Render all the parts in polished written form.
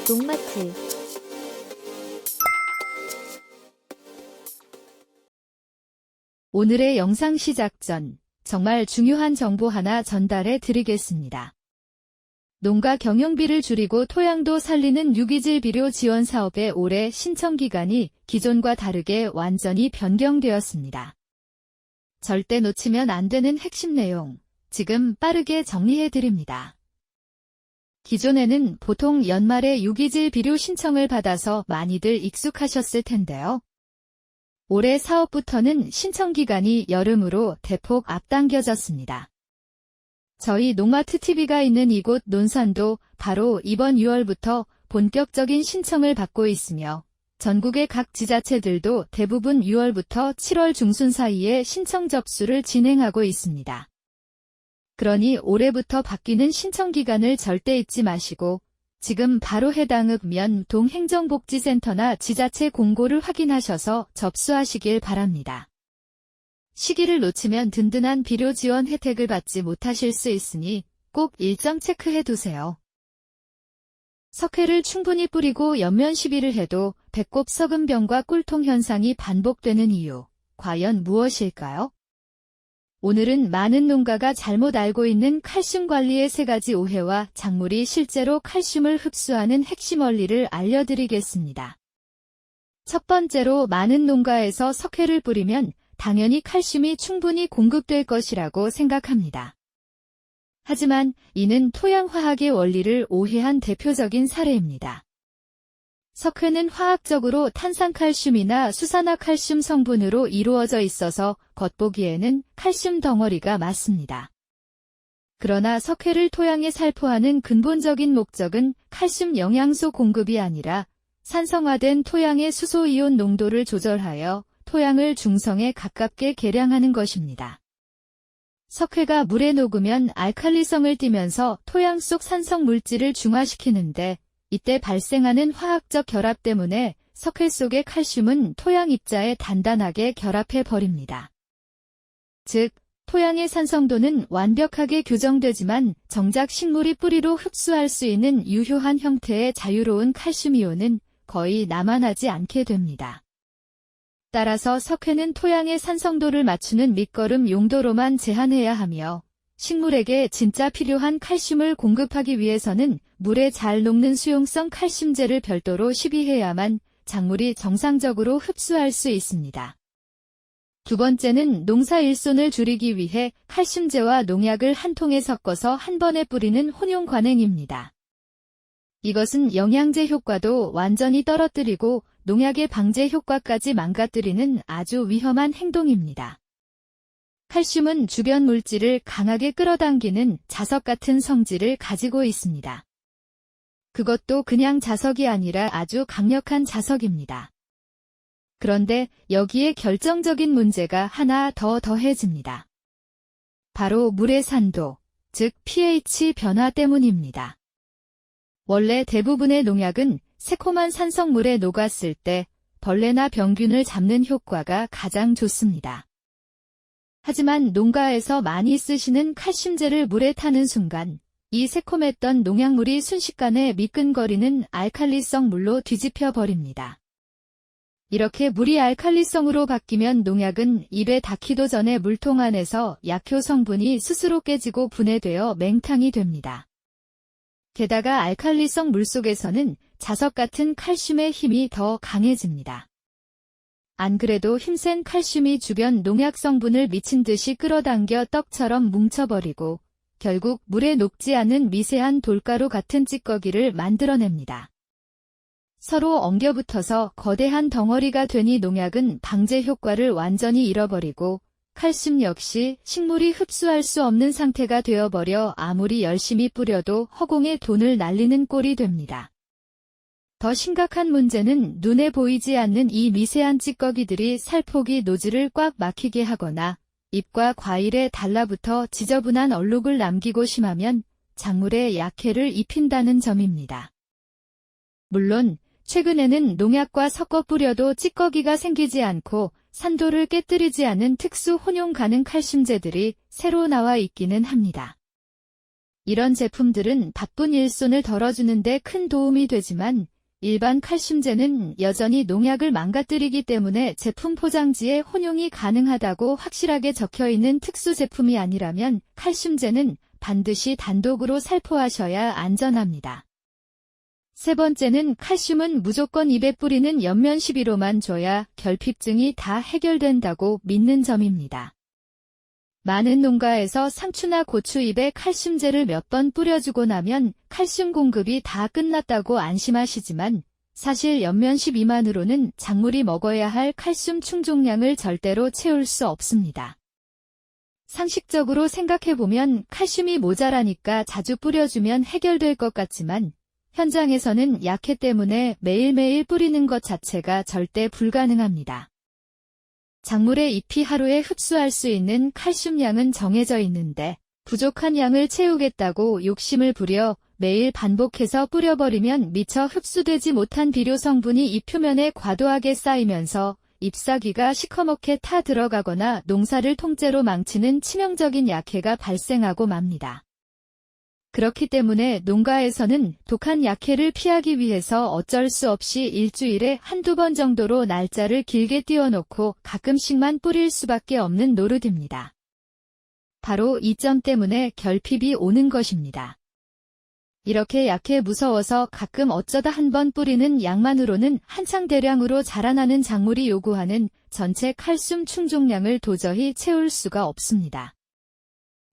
농마트. 오늘의 영상 시작 전 정말 중요한 정보 하나 전달해 드리겠습니다. 농가 경영비를 줄이고 토양도 살리는 유기질 비료 지원 사업의 올해 신청 기간이 기존과 다르게 완전히 변경되었습니다. 절대 놓치면 안 되는 핵심 내용, 지금 빠르게 정리해 드립니다. 기존에는 보통 연말에 유기질 비료 신청을 받아서 많이들 익숙하셨을 텐데요. 올해 사업부터는 신청 기간이 여름으로 대폭 앞당겨졌습니다. 저희 농마트 TV가 있는 이곳 논산도 바로 이번 6월부터 본격적인 신청을 받고 있으며 전국의 각 지자체들도 대부분 6월부터 7월 중순 사이에 신청 접수를 진행하고 있습니다. 그러니 올해부터 바뀌는 신청 기간을 절대 잊지 마시고 지금 바로 해당 읍면 동행정복지센터나 지자체 공고를 확인하셔서 접수하시길 바랍니다. 시기를 놓치면 든든한 비료 지원 혜택을 받지 못하실 수 있으니 꼭 일정 체크해 두세요. 석회를 충분히 뿌리고 연면 시비를 해도 배꼽 썩은 병과 꿀통 현상이 반복되는 이유, 과연 무엇일까요? 오늘은 많은 농가가 잘못 알고 있는 칼슘 관리의 3가지 오해와 작물이 실제로 칼슘을 흡수하는 핵심 원리를 알려드리겠습니다. 첫 번째로 많은 농가에서 석회를 뿌리면 당연히 칼슘이 충분히 공급될 것이라고 생각합니다. 하지만 이는 토양화학의 원리를 오해한 대표적인 사례입니다. 석회는 화학적으로 탄산칼슘이나 수산화칼슘 성분으로 이루어져 있어서 겉보기에는 칼슘 덩어리가 맞습니다. 그러나 석회를 토양에 살포하는 근본적인 목적은 칼슘 영양소 공급이 아니라 산성화된 토양의 수소이온 농도를 조절하여 토양을 중성에 가깝게 개량하는 것입니다. 석회가 물에 녹으면 알칼리성을 띠면서 토양 속 산성 물질을 중화시키는데 이때 발생하는 화학적 결합 때문에 석회 속의 칼슘은 토양 입자에 단단하게 결합해 버립니다. 즉, 토양의 산성도는 완벽하게 교정되지만 정작 식물이 뿌리로 흡수할 수 있는 유효한 형태의 자유로운 칼슘이온은 거의 남아나지 않게 됩니다. 따라서 석회는 토양의 산성도를 맞추는 밑거름 용도로만 제한해야 하며 식물에게 진짜 필요한 칼슘을 공급하기 위해서는 물에 잘 녹는 수용성 칼슘제를 별도로 시비해야만 작물이 정상적으로 흡수할 수 있습니다. 두 번째는 농사 일손을 줄이기 위해 칼슘제와 농약을 한 통에 섞어서 한 번에 뿌리는 혼용 관행입니다. 이것은 영양제 효과도 완전히 떨어뜨리고 농약의 방제 효과까지 망가뜨리는 아주 위험한 행동입니다. 칼슘은 주변 물질을 강하게 끌어당기는 자석 같은 성질을 가지고 있습니다. 그것도 그냥 자석이 아니라 아주 강력한 자석입니다. 그런데 여기에 결정적인 문제가 하나 더 더해집니다. 바로 물의 산도, 즉 pH 변화 때문입니다. 원래 대부분의 농약은 새콤한 산성물에 녹았을 때 벌레나 병균을 잡는 효과가 가장 좋습니다. 하지만 농가에서 많이 쓰시는 칼슘제를 물에 타는 순간 이 새콤했던 농약물이 순식간에 미끈거리는 알칼리성 물로 뒤집혀 버립니다. 이렇게 물이 알칼리성으로 바뀌면 농약은 입에 닿기도 전에 물통 안에서 약효 성분이 스스로 깨지고 분해되어 맹탕이 됩니다. 게다가 알칼리성 물속에서는 자석 같은 칼슘의 힘이 더 강해집니다. 안 그래도 힘센 칼슘이 주변 농약 성분을 미친 듯이 끌어당겨 떡처럼 뭉쳐버리고 결국 물에 녹지 않은 미세한 돌가루 같은 찌꺼기를 만들어냅니다. 서로 엉겨붙어서 거대한 덩어리가 되니 농약은 방제 효과를 완전히 잃어버리고 칼슘 역시 식물이 흡수할 수 없는 상태가 되어버려 아무리 열심히 뿌려도 허공에 돈을 날리는 꼴이 됩니다. 더 심각한 문제는 눈에 보이지 않는 이 미세한 찌꺼기들이 살포기 노즐을 꽉 막히게 하거나 잎과 과일에 달라붙어 지저분한 얼룩을 남기고 심하면 작물에 약해를 입힌다는 점입니다. 물론 최근에는 농약과 섞어 뿌려도 찌꺼기가 생기지 않고 산도를 깨뜨리지 않은 특수 혼용 가능 칼슘제들이 새로 나와 있기는 합니다. 이런 제품들은 바쁜 일손을 덜어주는데 큰 도움이 되지만 일반 칼슘제는 여전히 농약을 망가뜨리기 때문에 제품 포장지에 혼용이 가능하다고 확실하게 적혀있는 특수 제품이 아니라면 칼슘제는 반드시 단독으로 살포하셔야 안전합니다. 세 번째는 칼슘은 무조건 입에 뿌리는 연면 12로만 줘야 결핍증이 다 해결된다고 믿는 점입니다. 많은 농가에서 상추나 고추 잎에 칼슘제를 몇 번 뿌려주고 나면 칼슘 공급이 다 끝났다고 안심하시지만 사실 연면 12만으로는 작물이 먹어야 할 칼슘 충족량을 절대로 채울 수 없습니다. 상식적으로 생각해보면 칼슘이 모자라니까 자주 뿌려주면 해결될 것 같지만 현장에서는 약해 때문에 매일매일 뿌리는 것 자체가 절대 불가능합니다. 작물의 잎이 하루에 흡수할 수 있는 칼슘량은 정해져 있는데 부족한 양을 채우겠다고 욕심을 부려 매일 반복해서 뿌려버리면 미처 흡수되지 못한 비료 성분이 잎 표면에 과도하게 쌓이면서 잎사귀가 시커멓게 타 들어가거나 농사를 통째로 망치는 치명적인 약해가 발생하고 맙니다. 그렇기 때문에 농가에서는 독한 약해를 피하기 위해서 어쩔 수 없이 일주일에 한두 번 정도로 날짜를 길게 띄워놓고 가끔씩만 뿌릴 수밖에 없는 노릇입니다. 바로 이 점 때문에 결핍이 오는 것입니다. 이렇게 약해 무서워서 가끔 어쩌다 한 번 뿌리는 양만으로는 한창 대량으로 자라나는 작물이 요구하는 전체 칼슘 충족량을 도저히 채울 수가 없습니다.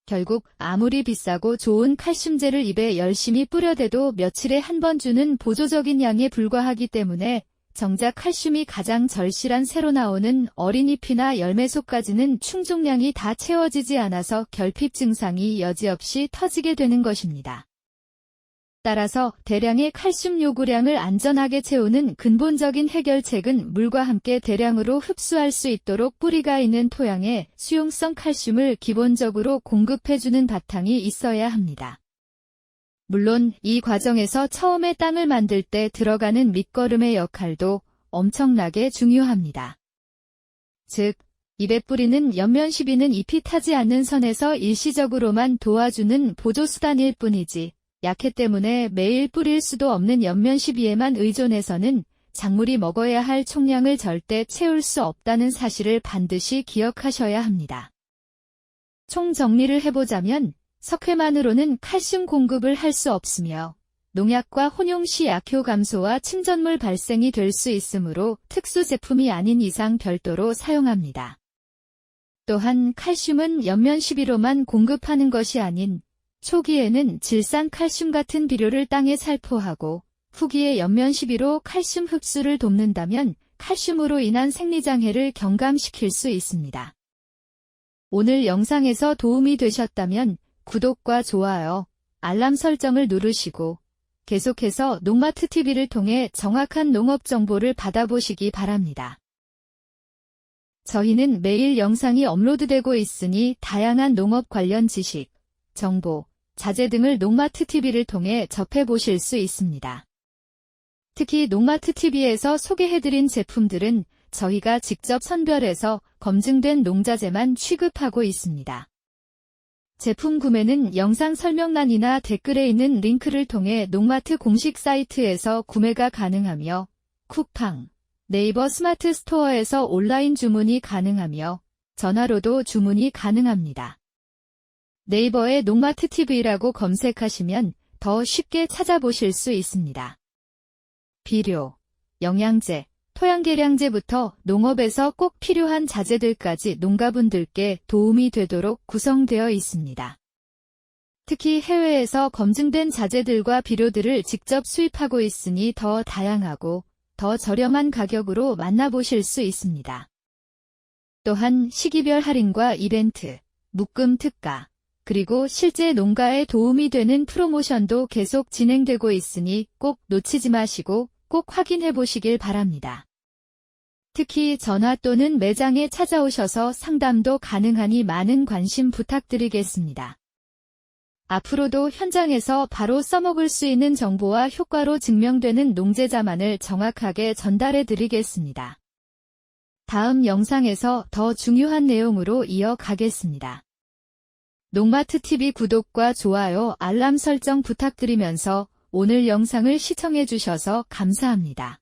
결국 아무리 비싸고 좋은 칼슘제를 입에 열심히 뿌려대도 며칠에 한 번 주는 보조적인 양에 불과하기 때문에 정작 칼슘이 가장 절실한 새로 나오는 어린 잎이나 열매 속까지는 충족량이 다 채워지지 않아서 결핍 증상이 여지없이 터지게 되는 것입니다. 따라서 대량의 칼슘 요구량을 안전하게 채우는 근본적인 해결책은 물과 함께 대량으로 흡수할 수 있도록 뿌리가 있는 토양에 수용성 칼슘을 기본적으로 공급해주는 바탕이 있어야 합니다. 물론 이 과정에서 처음에 땅을 만들 때 들어가는 밑거름의 역할도 엄청나게 중요합니다. 즉, 잎에 뿌리는 연면 12는 잎이 타지 않는 선에서 일시적으로만 도와주는 보조수단일 뿐이지 약해 때문에 매일 뿌릴 수도 없는 연면 12에만 의존해서는 작물이 먹어야 할 총량을 절대 채울 수 없다는 사실을 반드시 기억하셔야 합니다. 총정리를 해보자면 석회만으로는 칼슘 공급을 할 수 없으며 농약과 혼용 시 약효 감소와 침전물 발생이 될 수 있으므로 특수 제품이 아닌 이상 별도로 사용합니다. 또한 칼슘은 연면 12로만 공급하는 것이 아닌 초기에는 질산 칼슘 같은 비료를 땅에 살포하고 후기에 연면 12로 칼슘 흡수를 돕는다면 칼슘으로 인한 생리장애를 경감시킬 수 있습니다. 오늘 영상에서 도움이 되셨다면 구독과 좋아요, 알람 설정을 누르시고 계속해서 농마트TV를 통해 정확한 농업 정보를 받아보시기 바랍니다. 저희는 매일 영상이 업로드되고 있으니 다양한 농업 관련 지식, 정보, 자재 등을 농마트TV를 통해 접해보실 수 있습니다. 특히 농마트TV에서 소개해드린 제품들은 저희가 직접 선별해서 검증된 농자재만 취급하고 있습니다. 제품 구매는 영상 설명란이나 댓글에 있는 링크를 통해 농마트 공식 사이트에서 구매가 가능하며 쿠팡, 네이버 스마트 스토어에서 온라인 주문이 가능하며 전화로도 주문이 가능합니다. 네이버에 농마트TV라고 검색하시면 더 쉽게 찾아보실 수 있습니다. 비료, 영양제, 토양개량제부터 농업에서 꼭 필요한 자재들까지 농가분들께 도움이 되도록 구성되어 있습니다. 특히 해외에서 검증된 자재들과 비료들을 직접 수입하고 있으니 더 다양하고 더 저렴한 가격으로 만나보실 수 있습니다. 또한 시기별 할인과 이벤트, 묶음 특가, 그리고 실제 농가에 도움이 되는 프로모션도 계속 진행되고 있으니 꼭 놓치지 마시고 꼭 확인해 보시길 바랍니다. 특히 전화 또는 매장에 찾아오셔서 상담도 가능하니 많은 관심 부탁드리겠습니다. 앞으로도 현장에서 바로 써먹을 수 있는 정보와 효과로 증명되는 농제자만을 정확하게 전달해 드리겠습니다. 다음 영상에서 더 중요한 내용으로 이어가겠습니다. 농마트TV 구독과 좋아요, 알람 설정 부탁드리면서 오늘 영상을 시청해주셔서 감사합니다.